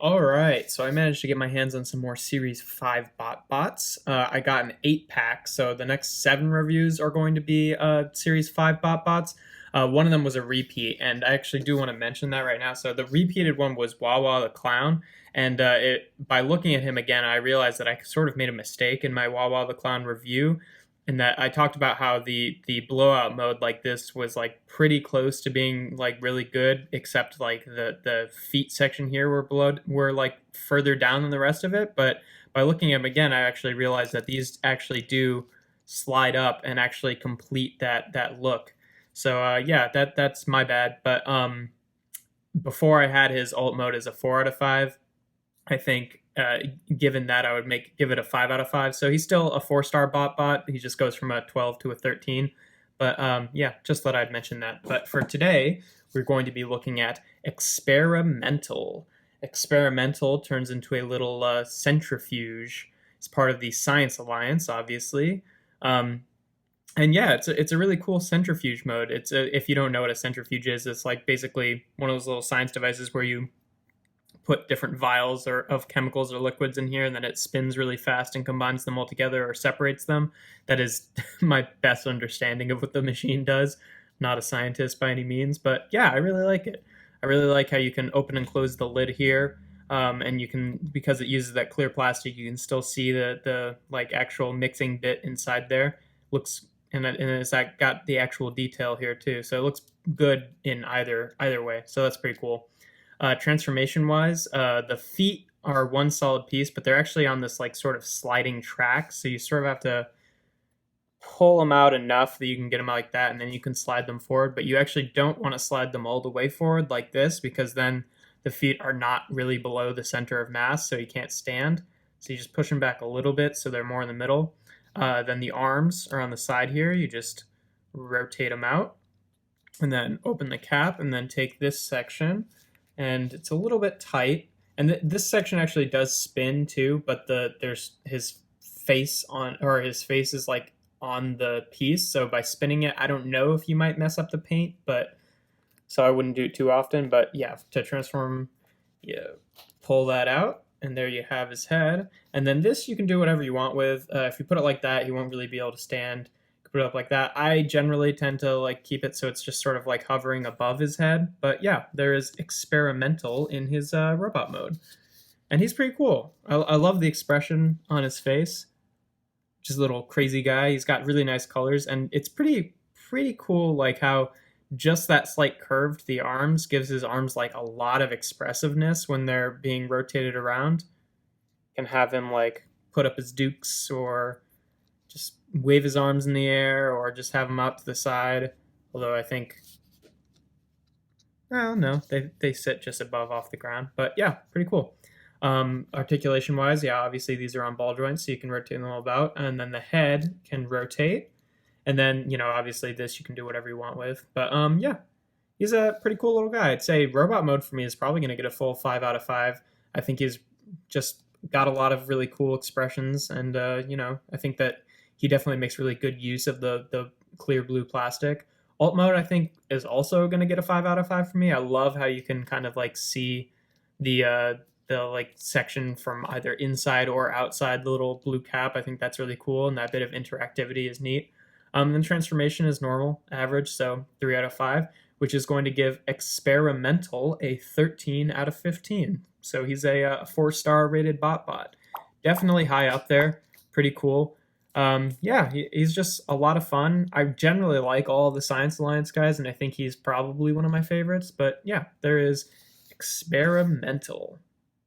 All right, so I managed to get my hands on some more Series 5 BotBots. I got an 8-pack, so the next 7 reviews are going to be Series 5 BotBots. One of them was a repeat, and I actually do want to mention that right now. So the repeated one was Wawa the Clown, and by looking at him again, I realized that I sort of made a mistake in my Wawa the Clown review, and that I talked about how the blowout mode like this was like pretty close to being like really good, except like the feet section here were like further down than the rest of it. But by looking at them again, I actually realized that these actually do slide up and actually complete that look. So yeah, that's my bad. But before I had his alt mode as a 4 out of 5. I think given that I would give it a 5 out of 5. So he's still a 4-star bot. He just goes from a 12 to a 13. But yeah, just thought I'd mention that. But for today, we're going to be looking at experimental. Experimental turns into a little centrifuge. It's part of the Science Alliance, obviously. And yeah, it's a really cool centrifuge mode. If you don't know what a centrifuge is, it's like basically one of those little science devices where you put different vials of chemicals or liquids in here, and then it spins really fast and combines them all together or separates them. That is my best understanding of what the machine does. Not a scientist by any means, but yeah, I really like it. I really like how you can open and close the lid here, and you can, because it uses that clear plastic, you can still see the like actual mixing bit inside there. Looks and it's got the actual detail here too, so it looks good in either way. So that's pretty cool. Transformation wise, the feet are one solid piece, but they're actually on this like sort of sliding track. So you sort of have to pull them out enough that you can get them out like that, and then you can slide them forward. But you actually don't want to slide them all the way forward like this, because then the feet are not really below the center of mass, so you can't stand. So you just push them back a little bit so they're more in the middle. Then the arms are on the side here. You just rotate them out, and then open the cap, and then take this section. And it's a little bit tight, and this section actually does spin too, but there's his face is like on the piece, so by spinning it, I don't know if you might mess up the paint, but so I wouldn't do it too often. But yeah, to transform, you pull that out, and there you have his head. And then this you can do whatever you want with. If you put it like that, you won't really be able to stand. Put it up like that. I generally tend to like keep it so it's just sort of like hovering above his head. But yeah, there is experimental in his robot mode, and he's pretty cool. I love the expression on his face. Just a little crazy guy. He's got really nice colors, and it's pretty cool. Like how just that slight curve to the arms gives his arms like a lot of expressiveness when they're being rotated around. Can have him like put up his dukes, or just wave his arms in the air, or just have them out to the side. Although I think, well, no, they sit just above off the ground. But yeah, pretty cool. Articulation wise, yeah, obviously these are on ball joints, so you can rotate them all about. And then the head can rotate. And then, obviously this you can do whatever you want with. But yeah, he's a pretty cool little guy. I'd say robot mode for me is probably going to get a full 5 out of 5. I think he's just got a lot of really cool expressions. And, I think that he definitely makes really good use of the clear blue plastic. Alt mode, I think, is also going to get a 5 out of 5 for me. I love how you can kind of like see the like section from either inside or outside the little blue cap. I think that's really cool, and that bit of interactivity is neat. Then transformation is normal, average, so 3 out of 5, which is going to give experimental a 13 out of 15. So he's a 4-star rated bot. Definitely high up there. Pretty cool. Yeah, he's just a lot of fun. I generally like all the Science Alliance guys, and I think he's probably one of my favorites. But yeah, there is experimental.